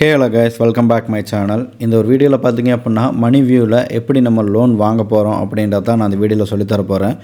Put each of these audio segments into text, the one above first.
Hey hello guys, welcome back my channel. இந்த ஒரு வீடியோவில் பார்த்தீங்க அப்படின்னா மணி வியூவில் எப்படி நம்ம லோன் வாங்க போகிறோம் அப்படின்றத தான் நான் அந்த வீடியோவில் சொல்லித்தர போகிறேன்.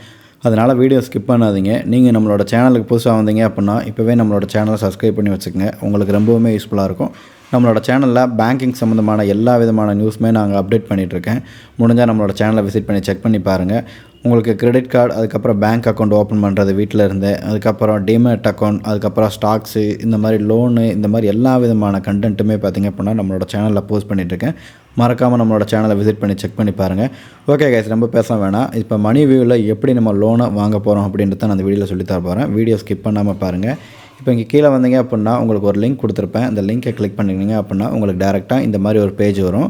அதனால் வீடியோ ஸ்கிப் பண்ணாதீங்க. நீங்கள் நம்மளோட சேனலுக்கு புதுசாக வந்தீங்க அப்படின்னா இப்போவே நம்மளோட சேனலை சப்ஸ்கிரைப் பண்ணி வச்சுக்கோங்க. உங்களுக்கு ரொம்பவுமே யூஸ்ஃபுல்லாக இருக்கும். நம்மளோட சேனலில் பேங்கிங் சம்மந்தமான எல்லா விதமான நியூஸுமே நாங்கள் அப்டேட் பண்ணிகிட்ருக்கேன். முடிஞ்சால் நம்மளோட சேனலை விசிட் பண்ணி செக் பண்ணி பாருங்கள். உங்களுக்கு கிரெடிட் கார்டு, அதுக்கப்புறம் பேங்க் அக்கௌண்ட் ஓப்பன் பண்ணுறது வீட்டில் இருந்து, அதுக்கப்புறம் டிமேட் அக்கௌண்ட், அதுக்கப்புறம் ஸ்டாக்ஸு, இந்த மாதிரி லோனு, இந்த மாதிரி எல்லா விதமான கண்டென்ட்டுமே பார்த்திங்க அப்படின்னா நம்மளோட சேனலில் போஸ்ட் பண்ணிகிட்ருக்கேன். மறக்காமல் நம்மளோட சேனலை விசிட் பண்ணி செக் பண்ணி பாருங்கள். ஓகே கைஸ், ரொம்ப பேச வேணாம். இப்போ மணி வியூவில் எப்படி நம்ம லோனை வாங்க போகிறோம் அப்படின்றத நான் அந்த வீடியோவில் சொல்லித்தர போகிறேன். வீடியோ ஸ்கிப் பண்ணாமல் பாருங்கள். இப்போ இங்கே கீழே வந்தீங்க அப்படின்னா உங்களுக்கு ஒரு லிங்க் கொடுத்துருப்பேன். அந்த லிங்கை கிளிக் பண்ணிங்க அப்படின்னா உங்களுக்கு டேரெக்டாக இந்த மாதிரி ஒரு பேஜ் வரும்.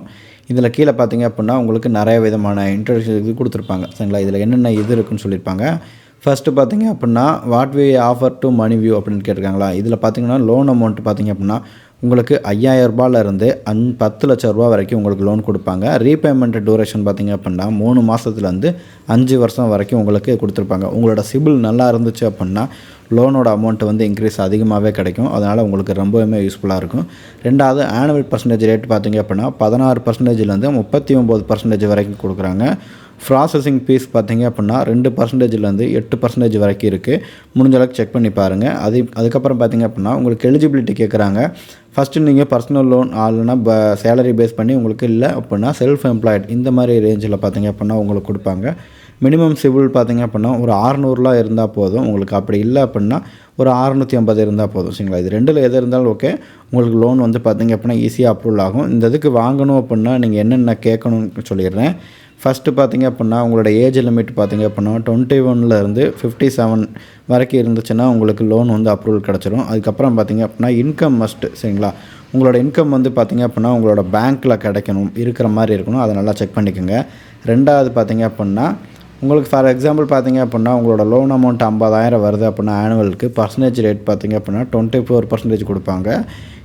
இதில் கீழே பார்த்தீங்க அப்படின்னா உங்களுக்கு நிறைய விதமான இன்ட்ரடக்ஷன் இது கொடுத்துருப்பாங்க. சரிங்களா, இதில் என்னென்ன இது இருக்குன்னு சொல்லியிருப்பாங்க. ஃபஸ்ட்டு பார்த்தீங்க அப்படின்னா what we offer to Money View அப்படின்னு கேட்டிருக்காங்களா. இதில் பார்த்தீங்கன்னா லோன் அமௌண்ட் பார்த்தீங்க அப்படின்னா உங்களுக்கு 5000 ரூபாயிலேருந்து 10 லட்ச ரூபா வரைக்கும் உங்களுக்கு லோன் கொடுப்பாங்க. ரீபேமெண்ட் டூரேஷன் பார்த்தீங்க அப்படின்னா 3 மாதத்துலேருந்து 5 வருஷம் வரைக்கும் உங்களுக்கு கொடுத்துருப்பாங்க. உங்களோட சிபில் நல்லா இருந்துச்சு அப்படின்னா லோனோட அமௌண்ட்டு வந்து இன்க்ரீஸ் அதிகமாகவே கிடைக்கும். அதனால் உங்களுக்கு ரொம்பவுமே யூஸ்ஃபுல்லாக இருக்கும். ரெண்டாவது ஆனுவல் பர்சன்டேஜ் ரேட் பார்த்தீங்க அப்படின்னா 16%லேருந்து 39% வரைக்கும் கொடுக்குறாங்க. ப்ராசஸிங் ஃபீஸ் பார்த்தீங்க அப்படின்னா 2%லேருந்து 8% வரைக்கும் இருக்குது. முடிஞ்ச அளவுக்கு செக் பண்ணி பாருங்கள். அதுக்கப்புறம் பார்த்தீங்க அப்படின்னா உங்களுக்கு எலிஜிபிலிட்டி கேட்குறாங்க. ஃபஸ்ட்டு நீங்கள் பர்சனல் லோன் ஆல்னா சேலரி பேஸ் பண்ணி உங்களுக்கு இல்லை அப்படின்னா செல்ஃப் எம்ப்ளாய்டு இந்த மாதிரி ரேஞ்சில் பார்த்தீங்க அப்படின்னா உங்களுக்கு கொடுப்பாங்க. மினிமம் சிபில் பார்த்தீங்க அப்படின்னா ஒரு 600 இருந்தால் போதும் உங்களுக்கு. அப்படி இல்லை அப்படின்னா ஒரு 650 இருந்தால் போதும். சரிங்களா, இது ரெண்டில் எது இருந்தாலும் ஓகே. உங்களுக்கு லோன் வந்து பார்த்தீங்க அப்படின்னா ஈஸியாக அப்ரூவல் ஆகும். இந்த இதுக்கு வாங்கணும் அப்படின்னா நீங்கள் என்னென்ன கேட்கணும்னு சொல்லிடுறேன். ஃபஸ்ட்டு பார்த்தீங்க அப்படின்னா உங்களோட ஏஜ் லிமிட் பார்த்தீங்க அப்படின்னா 21 57 வரைக்கும் இருந்துச்சுன்னா உங்களுக்கு லோன் வந்து அப்ரூவல் கிடச்சிரும். அதுக்கப்புறம் பார்த்தீங்க அப்படின்னா இன்கம் மஸ்ட்டு. சரிங்களா, உங்களோட இன்கம் வந்து பார்த்தீங்க அப்படின்னா உங்களோட பேங்க்கில் கிடைக்கணும், இருக்கிற மாதிரி இருக்கணும். அதை நல்லா செக் பண்ணிக்கோங்க. ரெண்டாவது பார்த்தீங்க அப்படின்னா உங்களுக்கு ஃபார் எக்ஸாம்பிள் பார்த்தீங்க அப்படின்னா உங்களோட லோன் அமௌண்ட் 50,000 வருது அப்படின்னா ஆனுவலுக்கு பர்சன்டேஜ் ரேட் பார்த்தீங்க அப்படின்னா 24% கொடுப்பாங்க.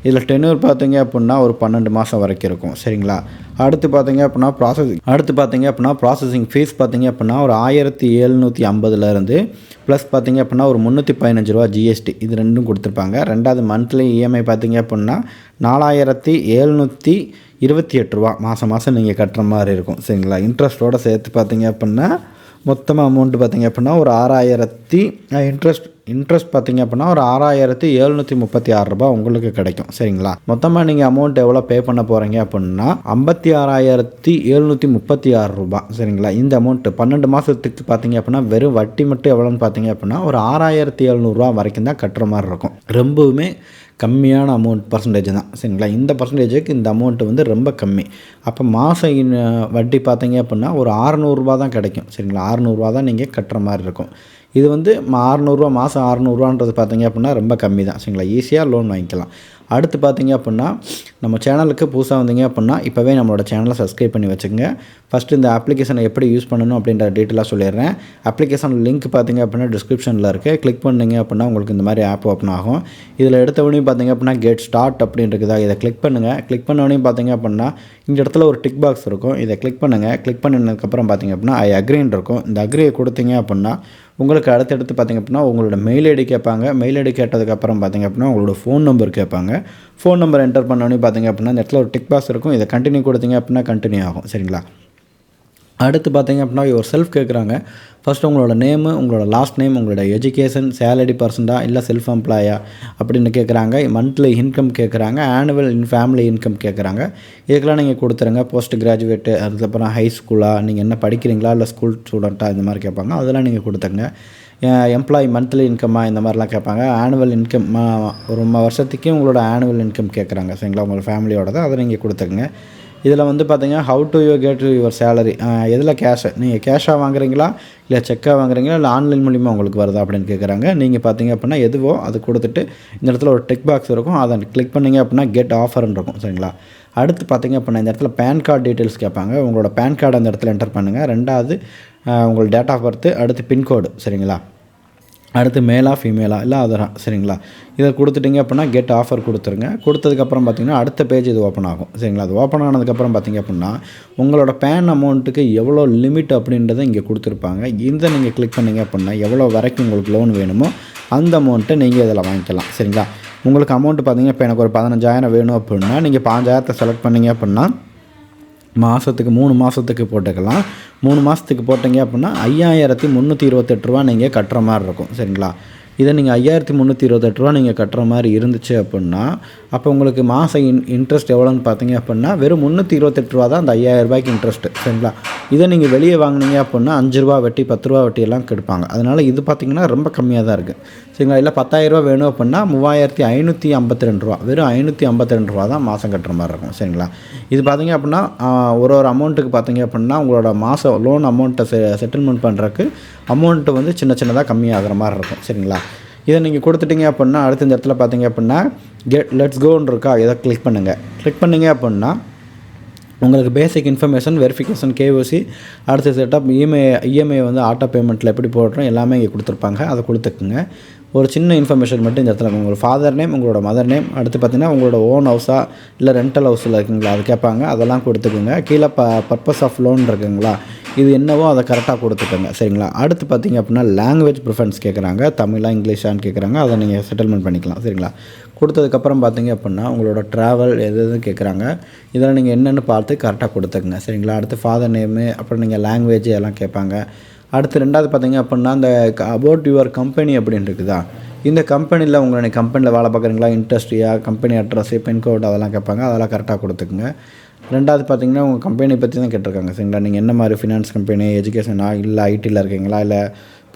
இதில் டென்யூர் பார்த்தீங்க அப்படின்னா ஒரு 12 மாதம் வரைக்கும் இருக்கும். சரிங்களா, அடுத்து பார்த்தீங்க அப்படின்னா ப்ராசஸிங் ஃபீஸ் பார்த்தீங்க அப்படின்னா ஒரு 1750 ப்ளஸ் பார்த்தீங்க அப்படின்னா ஒரு 315 ரூபா ஜிஎஸ்டி, இது ரெண்டும் கொடுத்துருப்பாங்க. ரெண்டாவது மந்த்லி இஎம்ஐ பார்த்தீங்க அப்படின்னா 4728 ரூபா மாதம் நீங்கள் கட்டுற மாதிரி இருக்கும். சரிங்களா, இன்ட்ரெஸ்ட்டோடு சேர்த்து பார்த்தீங்க அப்படின்னா மொத்தமாக அமௌண்ட்டு பார்த்தீங்க அப்படின்னா ஒரு 6000 இன்ட்ரெஸ்ட் பார்த்தீங்க அப்படின்னா ஒரு 6736 ரூபா உங்களுக்கு கிடைக்கும். சரிங்களா, மொத்தமாக நீங்கள் அமௌண்ட் எவ்வளோ பே பண்ண போகிறீங்க அப்படின்னா 56,736 ரூபா. சரிங்களா, இந்த அமௌண்ட்டு 12 மாதத்துக்கு பார்த்தீங்க அப்படின்னா வெறும் வட்டி மட்டும் எவ்வளோன்னு பார்த்தீங்க அப்படின்னா ஒரு 6700 ரூபா வரைக்கும் தான் கட்டுற மாதிரி இருக்கும். ரொம்பவுமே கம்மியான அமௌண்ட் பர்சன்டேஜ் தான். சரிங்களா, இந்த பர்சன்டேஜுக்கு இந்த அமௌண்ட்டு வந்து ரொம்ப கம்மி. அப்போ மாதம் வட்டி பார்த்தீங்க அப்படின்னா ஒரு 600 ரூபா தான் கிடைக்கும். சரிங்களா, 600 ரூபா தான் நீங்கள் கட்டுற மாதிரி இருக்கும். இது வந்து 600 ரூபா மாதம் 600 ரூபான்றது பார்த்தீங்க அப்படின்னா ரொம்ப கம்மி தான். சரிங்களா, ஈஸியாக லோன் வாங்கிக்கலாம். அடுத்து பார்த்தீங்க அப்படின்னா நம்ம சேனலுக்கு புதுசாக வந்தீங்க அப்படின்னா இப்போவே நம்மளோட சேனலை சப்ஸ்கிரைப் பண்ணி வச்சுக்கோங்க. ஃபஸ்ட்டு இந்த அப்ளிகேஷனை எப்படி யூஸ் பண்ணணும் அப்படின்ற டீட்டெயிலாக சொல்லிடுறேன். அப்ளிகேஷன் லிங்க் பார்த்தீங்க அப்படின்னா டிஸ்கிரிப்ஷனில் இருக்குது. கிளிக் பண்ணிங்க அப்படின்னா உங்களுக்கு இந்த மாதிரி ஆப் ஓப்பன் ஆகும். இதில் எடுத்தவொடனே பார்த்தீங்க அப்படின்னா கெட் ஸ்டார்ட் அப்படின்றதா இதை கிளிக் பண்ணுங்கள். கிளிக் பண்ணவொடனே பார்த்தீங்க அப்படின்னா இந்த இடத்துல ஒரு டிக் பாக்ஸ் இருக்கும். இதை கிளிக் பண்ணுங்கள். கிளிக் பண்ணினதுக்கப்புறம் பார்த்தீங்க அப்படின்னா ஐ அக்ரின்னு இருக்கும். இந்த அக்ரியை கொடுத்தீங்க அப்படின்னா உங்களுக்கு அடுத்தடுத்து பார்த்திங்க அப்படின்னா உங்களோட மெயில் ஐடி கேட்பாங்க. மெயில் ஐடி கேட்டதுக்கப்புறம் பார்த்திங்க அப்படின்னா உங்களோட ஃபோன் நம்பர் கேட்பாங்க. ஃபோன் நம்பர் என்டர் பண்ணோன்னே பார்த்திங்க அப்படின்னா இந்த இடத்துல ஒரு டிக் பாக்ஸ் இருக்கும். இதை கண்டினியூ கொடுத்தீங்க அப்படின்னா கண்டினியூ ஆகும். சரிங்களா, அடுத்து பார்த்திங்க அப்படின்னா ஒரு செல்ஃப் கேட்குறாங்க. ஃபஸ்ட்டு உங்களோட நேமு, உங்களோட லாஸ்ட் நேம், உங்களோட எஜுகேஷன், சேலரி பர்சன்டா இல்லை செல்ஃப் எம்ப்ளாயா அப்படின்னு கேட்குறாங்க. மந்த்லி இன்கம் கேட்குறாங்க. ஆனுவல் ஃபேமிலி இன்கம் கேட்குறாங்க. இதுக்கெல்லாம் நீங்கள் கொடுத்துருங்க. போஸ்ட் கிராஜுவேட்டு, அதுக்கப்புறம் ஹை ஸ்கூலா, நீங்கள் என்ன படிக்கிறீங்களா இல்லை ஸ்கூல் ஸ்டூடெண்ட்டாக இந்த மாதிரி கேட்பாங்க. அதெல்லாம் நீங்கள் கொடுத்துருங்க. எம்ப்ளாயி மந்த்லி இன்கம்மா இந்த மாதிரிலாம் கேட்பாங்க. ஆனுவல் இன்கம் ஒரு வருஷத்துக்கு உங்களோட ஆனுவல் இன்கம் கேட்குறாங்க. சரிங்களா, உங்களோட ஃபேமிலியோட தான், அதை நீங்கள் கொடுத்துருங்க. இதில் வந்து பார்த்தீங்கன்னா how to you get your salary, எதில் கேஷை நீங்கள் கேஷாக வாங்குறீங்களா இல்லை செக்காக வாங்குறீங்களா இல்லை ஆன்லைன் மூலிமா உங்களுக்கு வருதா அப்படின்னு கேட்குறாங்க. நீங்கள் பார்த்தீங்க அப்படின்னா எதுவோ அது கொடுத்துட்டு இந்த இடத்துல ஒரு டிக் பாக்ஸ் இருக்கும். அதை கிளிக் பண்ணிங்க அப்படின்னா கெட் ஆஃபர்ன்னு இருக்கும். சரிங்களா, அடுத்து பார்த்தீங்க அப்படின்னா இந்த இடத்துல பேன் கார்டு டீட்டெயில்ஸ் கேட்பாங்க. உங்களோட பேன் கார்டு அந்த இடத்துல என்டர் பண்ணுங்கள். ரெண்டாவது உங்களோட டேட் ஆஃப் பர்த்து, அடுத்து பின்கோடு. சரிங்களா, அடுத்து மேலா ஃபீமேலா இல்லை அதரா சரிங்களா. இதை கொடுத்துட்டிங்க அப்படின்னா கெட் ஆஃபர் கொடுத்துருங்க. கொடுத்ததுக்கப்புறம் பார்த்திங்கன்னா அடுத்த பேஜ் இது ஓப்பன் ஆகும் சரிங்களா. அது ஓப்பன் ஆனதுக்கப்புறம் பார்த்திங்க அப்படின்னா உங்களோட பேன் அமௌண்ட்டுக்கு எவ்வளோ லிமிட் அப்படின்றத இங்கே கொடுத்துருப்பாங்க. இந்த நீங்கள் கிளிக் பண்ணிங்க அப்படின்னா எவ்வளோ வரைக்கும் உங்களுக்கு லோன் வேணுமோ அந்த அமௌண்ட்டை நீங்கள் இதில் வாங்கிக்கலாம் சரிங்களா. உங்களுக்கு அமௌண்ட்டு பார்த்திங்கன்னா இப்போ எனக்கு ஒரு 15,000 வேணும் அப்படின்னா நீங்கள் 5,000 செலக்ட் பண்ணிங்க அப்படின்னா மாதத்துக்கு 3 மாதத்துக்கு போட்டுக்கலாம். 3 மாதத்துக்கு போட்டிங்க அப்படின்னா 5,328 ரூபா நீங்கள் கட்டுற மாதிரி இருக்கும் சரிங்களா. இதை நீங்கள் 5,328 ரூபா நீங்கள் கட்டுற மாதிரி இருந்துச்சு அப்படின்னா அப்போ உங்களுக்கு மாதம் இன்ட்ரெஸ்ட் எவ்வளோன்னு பார்த்தீங்க அப்படின்னா வெறும் 328 ரூபா தான் அந்த 5,000 ரூபாய்க்கு இன்ட்ரெஸ்ட்டு சரிங்களா. இதை நீங்கள் வெளியே வாங்கினீங்க அப்படின்னா 5 ரூபா வட்டி 10 ரூபா வட்டி எல்லாம் கெடுப்பாங்க. அதனால் இது பார்த்திங்கன்னா ரொம்ப கம்மியாக தான் இருக்குது சரிங்களா. இல்லை 10,000 ரூபா வேணும் அப்படின்னா 3,552 ரூபா வெறும் 552 ரூபா தான் மாதம் கட்டுற மாதிரி இருக்கும் சரிங்களா. இது பார்த்திங்க அப்படின்னா ஒரு அமௌண்ட்டுக்கு பார்த்திங்க அப்படின்னா உங்களோட மாதம் லோன் அமௌண்ட்டை செட்டில்மெண்ட் பண்ணுறதுக்கு அமௌண்ட்டு வந்து சின்ன சின்னதாக கம்மியாகிற மாதிரி இருக்கும் சரிங்களா. இதை நீங்கள் கொடுத்துட்டிங்க அப்படின்னா அடுத்த இந்த இடத்துல பார்த்திங்க அப்படின்னா லெட்ஸ் கோன்னு இருக்கா, இதை கிளிக் பண்ணுங்கள். கிளிக் பண்ணிங்க அப்படின்னா உங்களுக்கு பேசிக் இன்ஃபர்மேஷன் வெரிஃபிகேஷன் கேஒசி அடுத்த செட்டப் இஎம்ஐ வந்து ஆட்டோ பேமெண்ட்டில் எப்படி போடுறோம் எல்லாமே இங்கே கொடுத்துருப்பாங்க. அதை கொடுத்துக்குங்க. ஒரு சின்ன இன்ஃபர்மேஷன் மட்டும் இந்த இடத்துல உங்களோட ஃபாதர் நேம் உங்களோட மதர் நேம் அடுத்து பார்த்திங்கன்னா உங்களோட ஓன் ஹவுஸா இல்லை ரெண்டல் ஹவுஸில் இருக்குங்களா அது கேட்பாங்க. அதெல்லாம் கொடுத்துக்குங்க. கீழே பர்பஸ் ஆஃப் லோன் இருக்குங்களா இது என்னவோ அதை கரெக்டாக கொடுத்துக்கோங்க சரிங்களா. அடுத்து பார்த்திங்க அப்படின்னா லாங்குவேஜ் ப்ரிஃபரன்ஸ் கேட்குறாங்க. தமிழா இங்கிலீஷான்னு கேட்குறாங்க. அதை நீங்கள் செட்டில்மெண்ட் பண்ணிக்கலாம் சரிங்களா. கொடுத்ததுக்கப்புறம் பார்த்திங்க அப்படின்னா உங்களோட ட்ராவல் எது கேட்குறாங்க. இதெல்லாம் நீங்கள் என்னென்னு பார்த்து கரெக்டாக கொடுத்துக்குங்க சரிங்களா. அடுத்து ஃபாதர் நேமு அப்புறம் நீங்கள் லாங்குவேஜ் எல்லாம் கேட்பாங்க. அடுத்து ரெண்டாவது பார்த்திங்க அப்படின்னா இந்த அபவுட் யுவர் கம்பெனி அப்படின்னு இருக்குதா, இந்த கம்பெனியில் உங்களை கம்பெனியில் வேலை பார்க்குறீங்களா இண்டஸ்ட்ரியா கம்பெனி அட்ரஸு பின்கோடு அதெல்லாம் கேட்பாங்க. அதெல்லாம் கரெக்டாக கொடுத்துக்குங்க. ரெண்டாவது பார்த்திங்கன்னா உங்கள் கம்பெனி பற்றி தான் கேட்டிருக்காங்க சரிங்களா. நீங்கள் என்ன மாதிரி ஃபினான்ஸ் கம்பெனி எஜுகேஷனா இல்லை ஐடியில் இருக்கீங்களா இல்லை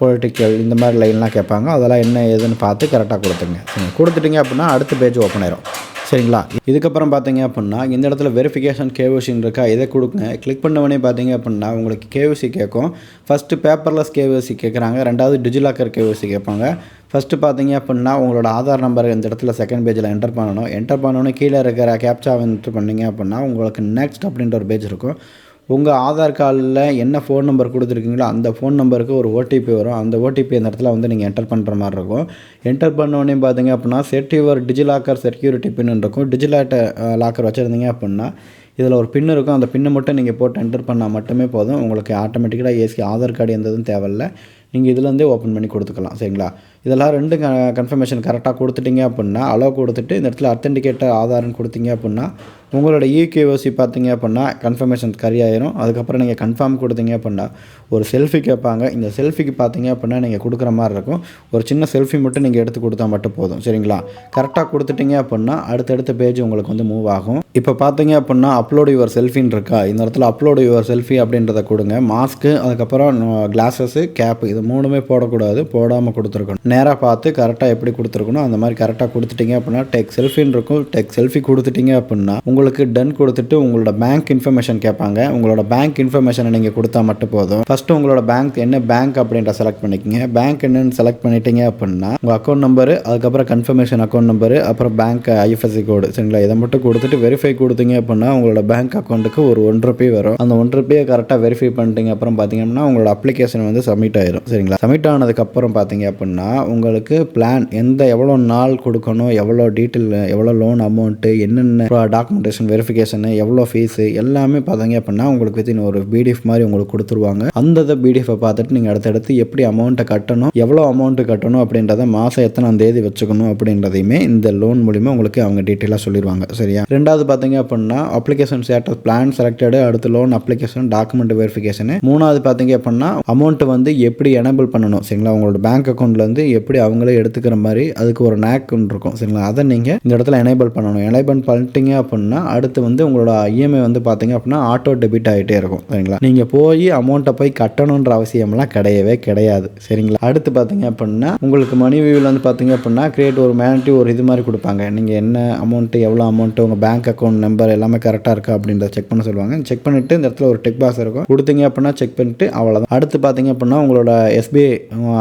பொலிட்டிக்கல் இந்த மாதிரி லைன்லாம் கேட்பாங்க. அதெல்லாம் என்ன ஏதுன்னு பார்த்து கரெக்டாக கொடுத்துங்க சரிங்க. கொடுத்துட்டிங்க அப்படின்னா அடுத்த பேஜ் ஓப்பன் ஆயிரும் சரிங்களா. இதுக்கப்புறம் பார்த்தீங்க அப்படின்னா இந்த இடத்துல வெரிஃபிகேஷன் கேஒசின்னு இருக்கா, இதை கொடுங்க. கிளிக் பண்ணவொடனே பார்த்தீங்க அப்படின்னா உங்களுக்கு கேஒசி கேட்கும். ஃபஸ்ட்டு பேப்பர்லெஸ் கேஒசி கேட்குறாங்க. ரெண்டாவது டிஜிலாக்கர் கேஒசி கேட்பாங்க. ஃபஸ்ட்டு பார்த்தீங்க அப்படின்னா உங்களோட ஆதார் நம்பர் இந்த இடத்துல செகண்ட் பேஜில் என்டர் பண்ணணும். என்டர் பண்ணோன்னே கீழே இருக்கிற கேப்சாவை என்டர் பண்ணிங்க அப்படின்னா உங்களுக்கு நெக்ஸ்ட் அப்படின்ற ஒரு பேஜ் இருக்கும். உங்கள் ஆதார் கார்டில் என்ன ஃபோன் நம்பர் கொடுத்துருக்கீங்களோ அந்த ஃபோன் நம்பருக்கு ஒரு ஓடிபி வரும். அந்த ஓடிபி அந்த இடத்துல வந்து நீங்கள் என்டர் பண்ணுற மாதிரி இருக்கும். என்டர் பண்ணோடனே பார்த்தீங்க அப்படின்னா செட் யுவர் டிஜிலாக்கர் செக்யூரிட்டி பின் இருக்கும். லாக்கர் வச்சுருந்தீங்க அப்படின்னா இதில் ஒரு பின் இருக்கும். அந்த பின்னை மட்டும் நீங்கள் போட்டு என்டர் பண்ணால் மட்டுமே போதும். உங்களுக்கு ஆட்டோமேட்டிக்காக ஆதார் கார்டு எந்ததும் தேவையில்லை. நீங்கள் இதுலேருந்தே ஓப்பன் பண்ணி கொடுத்துக்கலாம் சரிங்களா. இதெல்லாம் 2 கன்ஃபர்மேஷன் கரெக்டாக கொடுத்துட்டிங்க அப்படின்னா அலோவ் கொடுத்துட்டு இந்த இடத்துல அத்தென்டிகேட்டர் ஆதார்னு கொடுத்தீங்க அப்படின்னா உங்களோட இகேஒசி பார்த்தீங்க அப்படின்னா கன்ஃபர்மேஷன் கரியாயிரும். அதுக்கப்புறம் நீங்கள் கன்ஃபார்ம் கொடுத்தீங்க அப்படின்னா ஒரு செல்ஃபி கேட்பாங்க. இந்த செல்ஃபிக்கு பார்த்தீங்க அப்படின்னா நீங்கள் கொடுக்குற மாதிரி இருக்கும். ஒரு சின்ன செல்ஃபி மட்டும் நீங்கள் எடுத்து கொடுத்தா மட்டும் போதும் சரிங்களா. கரெக்டாக கொடுத்துட்டிங்க அப்படின்னா அடுத்தடுத்த பேஜ் உங்களுக்கு வந்து மூவ் ஆகும். இப்போ பார்த்தீங்க அப்படின்னா அப்லோட் யுவர் செல்ஃபின்னு இருக்கா, இந்த இடத்துல அப்லோட் யுவர் செல்ஃபி அப்படின்றத கொடுங்க. மாஸ்க்கு அதுக்கப்புறம் கிளாஸஸ்ஸு கேப்பு இது 3மே போடக்கூடாது, போடாமல் கொடுத்துருக்கணும். நேராக பார்த்து கரெக்டாக எப்படி கொடுத்துருக்கணும் அந்த மாதிரி கரெக்டாக கொடுத்துட்டிங்க அப்படின்னா டெக் செல்ஃபின்னு இருக்கும். டெக் செல்ஃபி கொடுத்துட்டிங்க அப்படின்னா உங்களுக்கு டன் கொடுத்துட்டு உங்களோட பேங்க் இன்ஃபர்மேஷன் கேட்பாங்க. உங்களோட பேங்க் இன்ஃபர்மேஷனை நீங்கள் கொடுத்தா மட்டும் போதும். ஃபஸ்ட்டு உங்களோட பேங்க் என்ன பேங்க் அப்படின்ற செலக்ட் பண்ணிக்கோங்க. பேங்க் என்னன்னு செலக்ட் பண்ணிட்டீங்க அப்படின்னா உங்கள் அக்கௌண்ட் நம்பரு அதுக்கப்புறம் கன்ஃபர்மேஷன் அக்கௌண்ட் நம்பரு அப்புறம் பேங்க் ஐஎஃப்எஸ்சி கோடு சரிங்களா. இதை மட்டும் கொடுத்துட்டு வெரிஃபை கொடுத்தீங்க அப்படின்னா உங்களோட பேங்க் அக்கௌண்ட்டுக்கு ஒரு ₹1 வரும். அந்த ₹1 கரெக்டாக வெரிஃபை பண்ணிட்டீங்க அப்புறம் பார்த்தீங்கன்னா உங்களோட அப்ளிகேஷன் வந்து சப்மிட் ஆயிரும் சரிங்களா. சப்மிட் ஆனதுக்கப்புறம் பார்த்தீங்க அப்படின்னா உங்களுக்கு பிளான் எவ்வளோ நாள் கொடுக்கணும், எவ்வளோ டீட்டெயில், எவ்வளோ லோன் அமௌண்ட்டு, என்னென்ன டாக்குமெண்டேஷன் வெரிஃபிகேஷனு, எவ்வளோ ஃபீஸு எல்லாமே பார்த்தீங்க அப்படின்னா உங்களுக்கு வித்தின் ஒரு பிடிஎஃப் மாதிரி உங்களுக்கு கொடுத்துருவாங்க. அந்த பிடிஎஃபை பார்த்துட்டு நீங்கள் அடுத்தடுத்து எப்படி அமௌண்ட்டை கட்டணும், எவ்வளோ அமௌண்ட்டு கட்டணும் அப்படின்றத மாதம் எத்தனாம் தேதி வச்சுக்கணும் அப்படின்றதையுமே இந்த லோன் மூலிமா உங்களுக்கு அவங்க டீட்டெயிலாக சொல்லிடுவாங்க சரியா. ரெண்டாவது பார்த்தீங்க அப்படின்னா அப்ளிகேஷன் ஸ்டேட்டஸ் பிளான் செலக்டடு, அடுத்து லோன் அப்ளிகேஷன் டாக்குமெண்ட் வெரிஃபிகேஷனு. மூணாவது பார்த்தீங்க அப்படின்னா அமௌண்ட்டு வந்து எப்படி எனேபிள் பண்ணணும் சரிங்களா. உங்களோட பேங்க் அக்கௌண்ட்லேருந்து எப்படி அவங்களே எடுத்துக்கிற மாதிரி அதுக்கு ஒரு நேக் இருக்கும் சரிங்களா. அதை நீங்கள் இந்த இடத்துல எனேபிள் பண்ணணும். எனேபிள் பண்ணிட்டீங்க அப்படின்னா அடுத்து வந்து உங்களோட இஎம்ஐ வந்து பார்த்தீங்க அப்படின்னா ஆட்டோ டெபிட் ஆகிட்டே இருக்கும் சரிங்களா. நீங்கள் போய் அமௌண்ட்டை போய் கட்டணுன்ற அவசியம்லாம் கிடையவே கிடையாது சரிங்களா. அடுத்து பார்த்தீங்க அப்படின்னா உங்களுக்கு மணி வியூவில் வந்து பார்த்தீங்க அப்படின்னா கிரியேட் ஒரு மேனிட்டி ஒரு இது மாதிரி கொடுப்பாங்க. நீங்கள் என்ன அமௌண்ட்டு எவ்வளோ அமௌண்ட்டு உங்கள் பேங்க் அக்கௌண்ட் நம்பர் எல்லாமே கரெக்டாக இருக்கா அப்படின்றத செக் பண்ண சொல்லுவாங்க. செக் பண்ணிவிட்டு இந்த இடத்துல ஒரு டிக் பாக்ஸ் இருக்கும் கொடுத்தீங்க அப்படின்னா செக் பண்ணிட்டு அவ்வளோதான். அடுத்து பார்த்தீங்க அப்படின்னா உங்களோட எஸ்பிஐ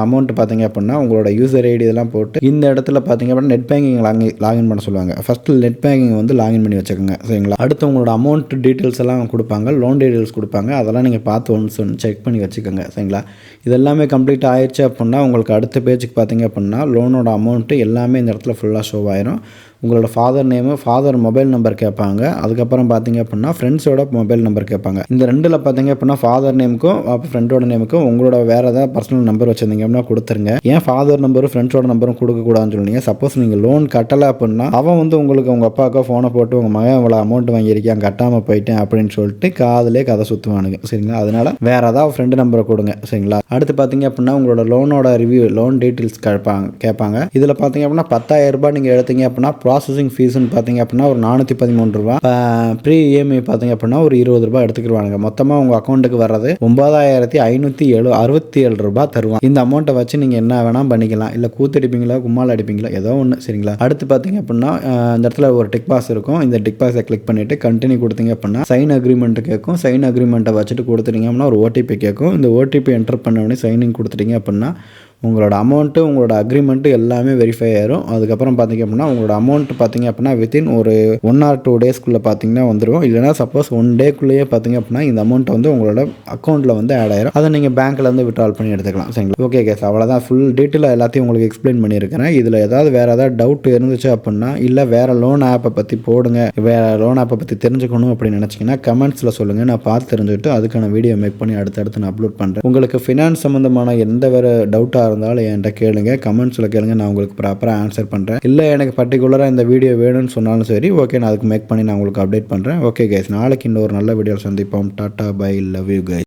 அமௌண்ட் பார்த்தீங்க அப்படின்னா உங்களோட உங்களோட யூசர் ஐடி இதெல்லாம் போட்டு இந்த இடத்துல பார்த்தீங்க அப்படின்னா நெட் பேங்கிங் லாகின் பண்ண சொல்லுவாங்க. ஃபஸ்ட்டு நெட் பேங்கிங் வந்து லாகின் பண்ணி வச்சுக்கோங்க. சரிங்களா? அடுத்து உங்களோட அமௌண்ட் டீட்டெயில்ஸ் எல்லாம் கொடுப்பாங்க, லோன் டீட்டெயில்ஸ் கொடுப்பாங்க. அதெல்லாம் நீங்கள் பார்த்து ஒன்று செக் பண்ணி வச்சுக்கோங்க. சரிங்களா? இதெல்லாமே கம்ப்ளீட் ஆயிடுச்சு அப்படின்னா உங்களுக்கு அடுத்த பேஜுக்கு பார்த்தீங்க அப்படின்னா லோனோட அமௌண்ட்டு எல்லாமே இந்த இடத்துல ஃபுல்லாக ஷோ ஆயிரும். உங்களோட father name, father mobile number கேட்பாங்க. அதுக்கப்புறம் பார்த்தீங்க அப்படின்னா ஃப்ரெண்ட்ஸோட மொபைல் நம்பர் கேட்பாங்க. இந்த ரெண்டில் பார்த்தீங்க அப்படின்னா ஃபாதர் நேமுக்கும் ஃப்ரெண்டோட நேமுக்கும் உங்களோட வேறு ஏதாவது பர்சனல் நம்பர் வச்சுருந்தீங்க அப்படின்னா கொடுத்துருங்க. ஏன் ஃபாதர் நம்பரும் ஃப்ரெண்ட்ஸோட நம்பரும் கொடுக்கக்கூடாதுன்னு சொல்லுவீங்க. சப்போஸ் நீங்கள் லோன் கட்டலை அப்படின்னா அவன் வந்து உங்களுக்கு உங்கள் அப்பாவுக்கோ ஃபோனை போட்டு உங்கள் மகன் இவ்வளோ அமௌண்ட் வாங்கியிருக்கேன் கட்டாமல் போயிட்டேன் அப்படின்னு சொல்லிட்டு காதிலே கதை சுற்றுவானுங்க. சரிங்களா? அதனால் வேறு ஏதாவது ஃப்ரெண்டு நம்பரை கொடுங்க. சரிங்களா? அடுத்து பார்த்தீங்க அப்படின்னா உங்களோட லோனோட ரிவ்யூ, லோன் டீட்டெயில்ஸ் கேட்பாங்க. இதில் பார்த்தீங்க அப்படின்னா 10,000 ரூபாய் நீங்கள் எடுத்தீங்க அப்படின்னா ப்ராசஸிங் ஃபீஸ்ன்னு பார்த்தீங்க அப்படின்னா ஒரு 413 ரூபா, ப்ரீ இஎம்ஐ பார்த்தீங்க அப்படின்னா ஒரு 20 ரூபாய் எடுத்துக்கிடுவாங்க. மொத்தமாக உங்கள் அக்கௌண்ட்டுக்கு வர்றது 9,567 ரூபாய் தருவாங்க. இந்த அமௌண்ட்டை வச்சு நீங்கள் என்ன வேணால் பண்ணிக்கலாம். இல்லை கூத்தடிப்பீங்களா, கும்மால் அடிப்பீங்களா, ஏதோ ஒன்று. சரிங்களா? அடுத்து பார்த்தீங்க அப்படின்னா இந்த இடத்துல ஒரு டிக் பாக்ஸ் இருக்கும். இந்த டிக் பாக்ஸை கிளிக் பண்ணிவிட்டு கண்டினியூ கொடுத்தீங்க அப்படின்னா சைன் அக்ரிமெண்ட் கேட்கும். சைன் அக்ரிமெண்ட்டை வச்சுட்டு கொடுத்துட்டீங்க அப்படின்னா ஒரு ஓடிபி கேட்கும். இந்த ஓடிபி என்டர் பண்ண உடனே சைனிங் கொடுத்துட்டீங்க அப்படின்னா உங்களோட அமௌண்ட்டு, உங்களோட அக்ரிமெண்ட்டு எல்லாமே வெரிஃபை ஆயிரும். அதுக்கப்புறம் பார்த்தீங்க அப்படின்னா உங்களோட அமௌண்ட் பார்த்தீங்க அப்படின்னா வித்தின் ஒரு 1 or 2 டேஸ்க்குள்ளே பார்த்தீங்கன்னா வந்துடும். இல்லைனா சப்போஸ் 1 டேக்குள்ளேயே பார்த்தீங்க அப்படின்னா இந்த அமௌண்ட் வந்து உங்களோட அக்கௌண்ட்டில் வந்து ஆட் ஆயிரும். அதை நீங்கள் பேங்க்லேருந்து விட்ரால் பண்ணி எடுத்துக்கலாம். சரிங்களா? ஓகே கேஸ், அவ்வளோதான். ஃபுல் டீட்டெயிலாக எல்லாத்தையும் உங்களுக்கு எக்ஸ்பிளைன் பண்ணியிருக்கிறேன். இதில் ஏதாவது வேறு ஏதாவது டவுட் இருந்துச்சு அப்படின்னா, இல்லை வேறு லோன் ஆப்பை பற்றி போடுங்க, வேறு லோன் ஆப்பை பற்றி தெரிஞ்சுக்கணும் அப்படின்னு நினச்சிங்கன்னா கமெண்ட்ஸில் சொல்லுங்கள். நான் பார்த்து தெரிஞ்சுக்கிட்டு அதுக்கான வீடியோ மேக் பண்ணி அடுத்தடுத்து நான் அப்லோட் பண்ணுறேன். உங்களுக்கு ஃபினான்ஸ் சம்மந்தமான எந்த வேறு டவுட்டாக இருந்தாலும் என்கிட்ட கேளுங்க, கமெண்ட்ஸில் கேளுங்க, நான் உங்களுக்கு ப்ராப்பராக ஆன்சர் பண்ணுறேன். இல்லை எனக்கு பர்டிகுலராக இந்த வீடியோ வேணும்னு சொன்னாலும் சரி, ஓகே, நான் அதுக்கு மேக் பண்ணி நான் உங்களுக்கு அப்டேட் பண்ணுறேன். ஓகே கைஸ், நாளைக்கு இன்னொரு நல்ல வீடியோவில் சந்திப்போம். Tata, bye, love you guys.